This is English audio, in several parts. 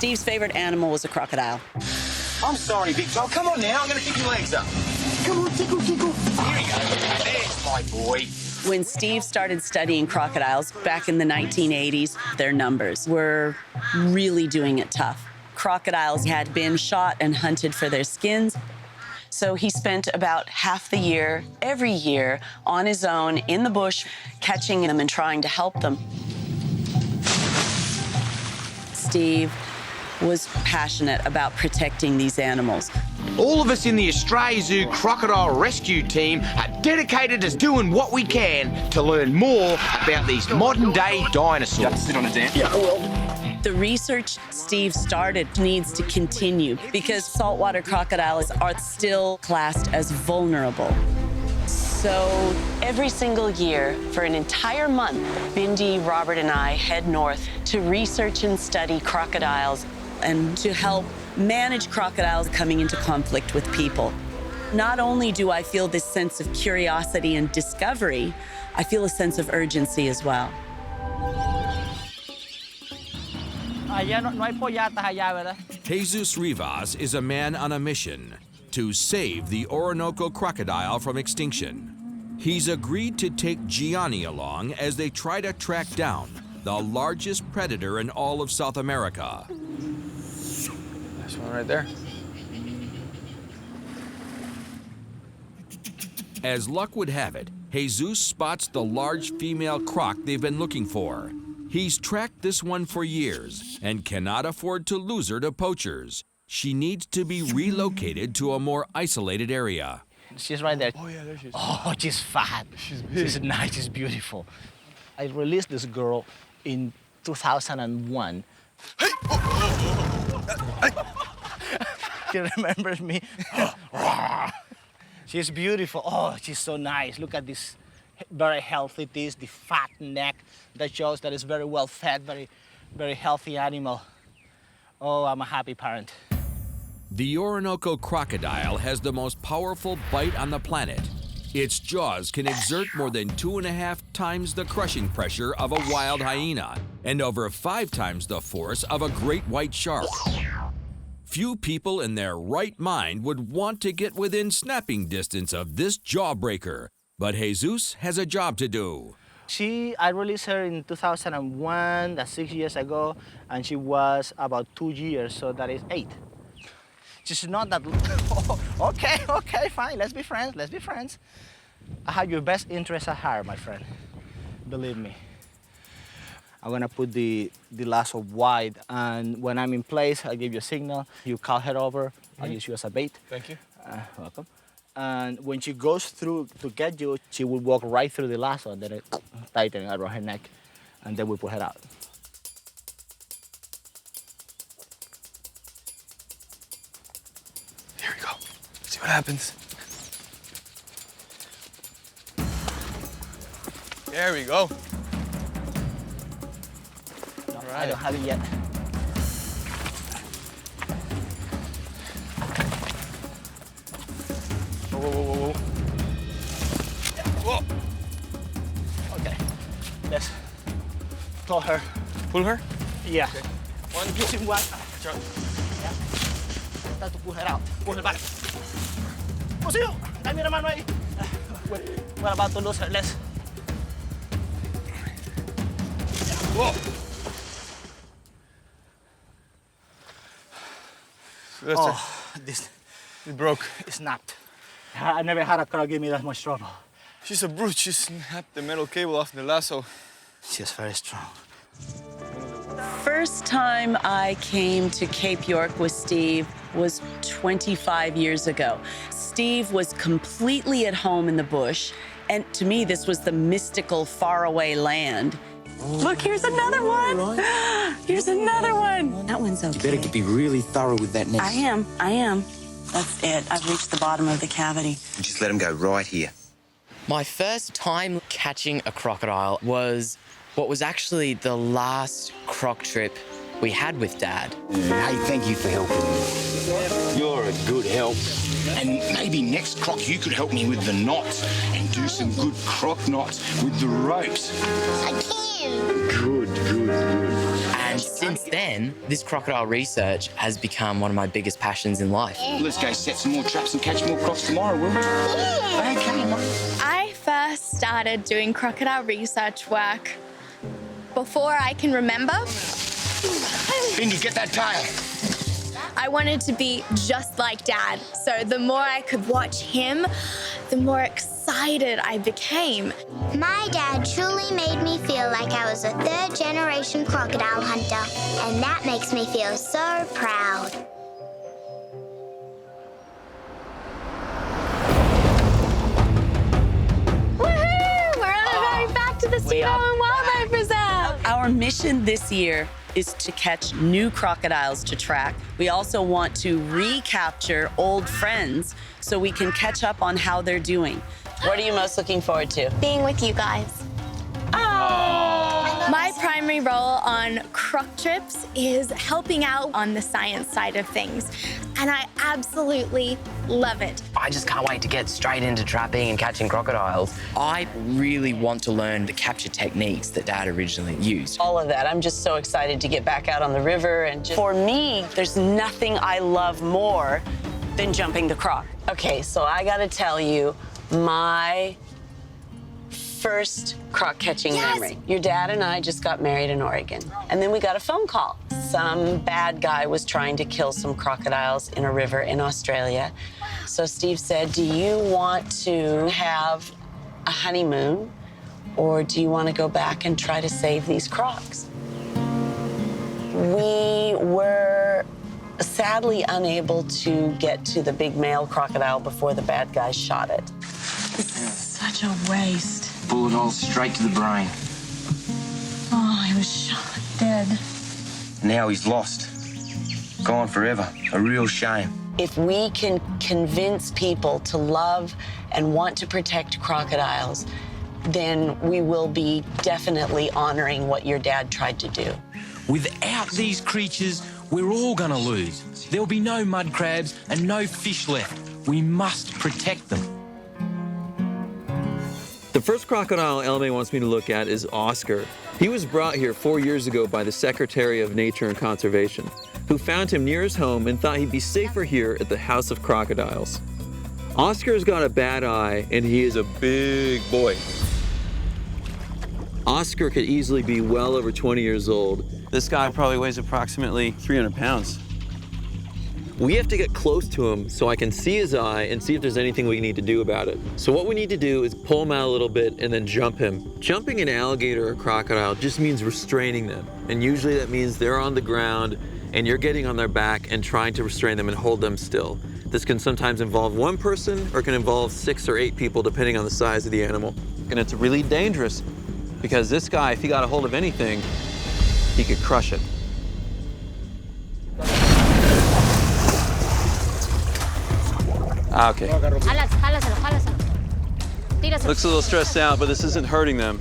Steve's favorite animal was a crocodile. I'm sorry, Big Joe. Come on now. I'm going to keep your legs up. Come on, tickle, tickle. Here we go. There's my boy. When Steve started studying crocodiles back in the 1980s, their numbers were really doing it tough. Crocodiles had been shot and hunted for their skins. So he spent about half the year, every year, on his own in the bush, catching them and trying to help them. Steve was passionate about protecting these animals. All of us in the Australia Zoo Crocodile Rescue Team are dedicated to doing what we can to learn more about these modern-day dinosaurs. Sit on a dam. Yeah, I will. The research Steve started needs to continue because saltwater crocodiles are still classed as vulnerable. So every single year, for an entire month, Bindi, Robert, and I head north to research and study crocodiles and to help manage crocodiles coming into conflict with people. Not only do I feel this sense of curiosity and discovery, I feel a sense of urgency as well. Jesus Rivas is a man on a mission to save the Orinoco crocodile from extinction. He's agreed to take Gianni along as they try to track down the largest predator in all of South America. There's one right there. As luck would have it, Jesus spots the large female croc they've been looking for. He's tracked this one for years and cannot afford to lose her to poachers. She needs to be relocated to a more isolated area. She's right there. Oh, yeah, there she is. Oh, she's fat. She's big. She's nice, she's beautiful. I released this girl in 2001. Hey! She remembers me. She's beautiful. Oh, she's so nice. Look at this very healthy teeth, the fat neck. That shows that it's very well fed, very healthy animal. Oh, I'm a happy parent. The Orinoco crocodile has the most powerful bite on the planet. Its jaws can exert more than 2.5 times the crushing pressure of a wild hyena and over 5 times the force of a great white shark. Few people in their right mind would want to get within snapping distance of this jawbreaker, but Jesus has a job to do. I released her in 2001, that's 6 years ago, and she was about 2 years, so that is 8. She's not that... okay, fine, let's be friends. I have your best interest at heart, my friend. Believe me. I'm gonna put the lasso wide, and when I'm in place, I'll give you a signal. You call her over, I'll use you as a bait. Thank you. Welcome. And when she goes through to get you, she will walk right through the lasso, and then it tighten around her neck, and then we pull her out. Here we go. See what happens. There we go. No, All right. I don't have it yet. Whoa. Whoa. Okay, let's pull her. Pull her? Yeah. Okay. One, using one. Sure. Yeah. Start to pull her out. Pull her back. Push you. Dami naman, May. We're about to lose her. Let's. Whoa. This It broke. is snapped. I never had a croc give me that much trouble. She's a brute. She snapped the metal cable off the lasso. She's very strong. First time I came to Cape York with Steve was 25 years ago. Steve was completely at home in the bush, and to me, this was the mystical, faraway land. Look, here's another one. Here's another one. That one's okay. You better be really thorough with that next. I am. That's it. I've reached the bottom of the cavity. Just let him go right here. My first time catching a crocodile was what was actually the last croc trip we had with Dad. Hey, thank you for helping me. You're a good help. And maybe next croc you could help me with the knots and do some good croc knots with the ropes. I can. Good. And since Since then, this crocodile research has become one of my biggest passions in life. Let's go set some more traps and catch more crocs tomorrow, will we? Okay, mate. I first started doing crocodile research work before I can remember. Bindi, get that tail. I wanted to be just like Dad. So the more I could watch him, the more excited I became. My dad truly made me feel like I was a third-generation crocodile hunter, and that makes me feel so proud. Woohoo! We're going back to the Steve Irwin Wildlife Reserve. Our mission this year is to catch new crocodiles to track. We also want to recapture old friends so we can catch up on how they're doing. What are you most looking forward to? Being with you guys. My primary role on croc trips is helping out on the science side of things, and I absolutely love it. I just can't wait to get straight into trapping and catching crocodiles. I really want to learn the capture techniques that Dad originally used. All of that. I'm just so excited to get back out on the river. And for me, there's nothing I love more than jumping the croc. Okay, so I gotta tell you, my first croc catching memory. Your dad and I just got married in Oregon, and then we got a phone call. Some bad guy was trying to kill some crocodiles in a river in Australia. So Steve said, do you want to have a honeymoon, or do you want to go back and try to save these crocs? We were sadly unable to get to the big male crocodile before the bad guys shot it. This is such a waste. Bullet hole straight to the brain. Oh, he was shot dead. Now he's lost. Gone forever. A real shame. If we can convince people to love and want to protect crocodiles, then we will be definitely honoring what your dad tried to do. Without these creatures, we're all gonna lose. There'll be no mud crabs and no fish left. We must protect them. The first crocodile LMA wants me to look at is Oscar. He was brought here 4 years ago by the Secretary of Nature and Conservation, who found him near his home and thought he'd be safer here at the House of Crocodiles. Oscar's got a bad eye, and he is a big boy. Oscar could easily be well over 20 years old. This guy probably weighs approximately 300 pounds. We have to get close to him so I can see his eye and see if there's anything we need to do about it. So what we need to do is pull him out a little bit and then jump him. Jumping an alligator or crocodile just means restraining them. And usually that means they're on the ground and you're getting on their back and trying to restrain them and hold them still. This can sometimes involve one person or can involve 6 or 8 people depending on the size of the animal. And it's really dangerous because this guy, if he got a hold of anything, he could crush it. Okay. Looks a little stressed out, but this isn't hurting them.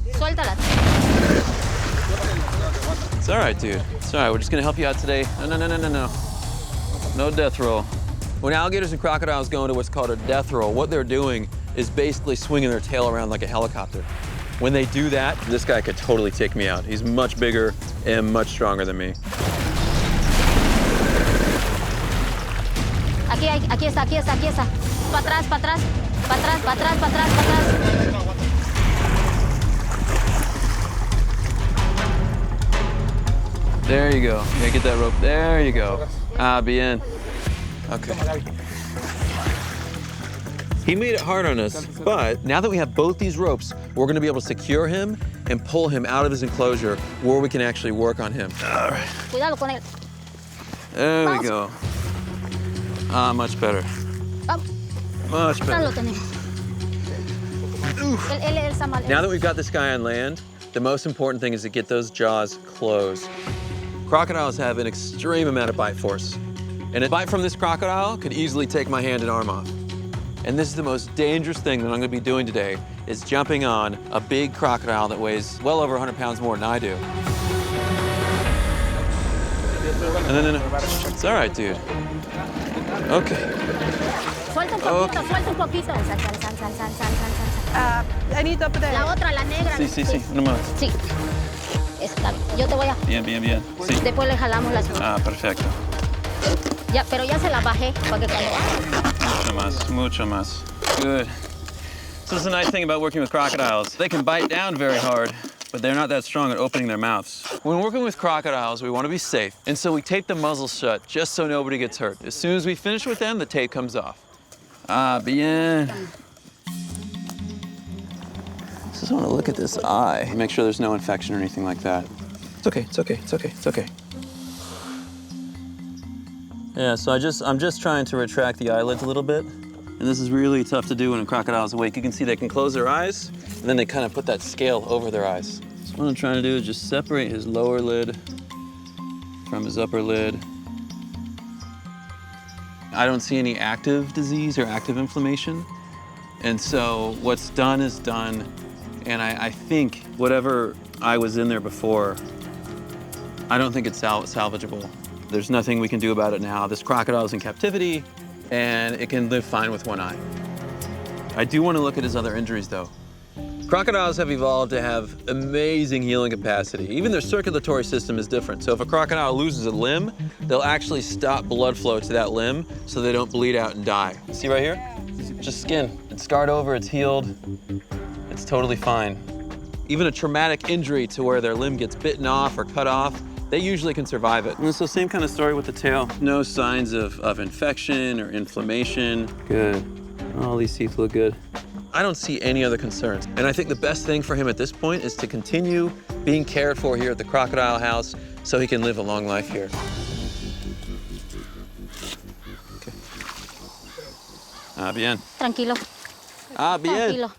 It's all right, dude. It's all right. We're just gonna help you out today. No. No death roll. When alligators and crocodiles go into what's called a death roll, what they're doing is basically swinging their tail around like a helicopter. When they do that, this guy could totally take me out. He's much bigger and much stronger than me. Aquí está. Pa' atrás. There you go. Yeah, get that rope. There you go. Bien. Okay. He made it hard on us, but now that we have both these ropes, we're gonna be able to secure him and pull him out of his enclosure where we can actually work on him. All right. Cuidado con él. There we go. Much better. Much better. Now that we've got this guy on land, the most important thing is to get those jaws closed. Crocodiles have an extreme amount of bite force. And a bite from this crocodile could easily take my hand and arm off. And this is the most dangerous thing that I'm gonna be doing today, is jumping on a big crocodile that weighs well over 100 pounds more than I do. No. It's all right, dude. Okay. Suelta un poquito. Sal. I need up there. La otra, la negra. Sí, no más. Sí. Está, yo te voy a... Bien, bien, bien. Sí. Después le jalamos las... Ah, perfecto. Ya, pero ya se la bajé para que cuando... Mucho más, mucho más. Good. So this is the nice thing about working with crocodiles. They can bite down very hard, but they're not that strong at opening their mouths. When working with crocodiles, we want to be safe, and so we tape the muzzles shut just so nobody gets hurt. As soon as we finish with them, the tape comes off. Ah, bien. Just want to look at this eye. Make sure there's no infection or anything like that. It's okay, it's okay, it's okay, it's okay. Yeah, so I'm just trying to retract the eyelids a little bit. And this is really tough to do when a crocodile's awake. You can see they can close their eyes, and then they kind of put that scale over their eyes. So what I'm trying to do is just separate his lower lid from his upper lid. I don't see any active disease or active inflammation. And so what's done is done. And I think whatever eye was in there before, I don't think it's salvageable. There's nothing we can do about it now. This crocodile's in captivity, and it can live fine with one eye. I do want to look at his other injuries, though. Crocodiles have evolved to have amazing healing capacity. Even their circulatory system is different. So if a crocodile loses a limb, they'll actually stop blood flow to that limb so they don't bleed out and die. See right here? Just skin. It's scarred over, it's healed. It's totally fine. Even a traumatic injury to where their limb gets bitten off or cut off, they usually can survive it. And so same kind of story with the tail. No signs of infection or inflammation. Good. All these teeth look good. I don't see any other concerns. And I think the best thing for him at this point is to continue being cared for here at the Crocodile House so he can live a long life here. Okay. Ah, bien. Tranquilo. Ah, bien. Tranquilo.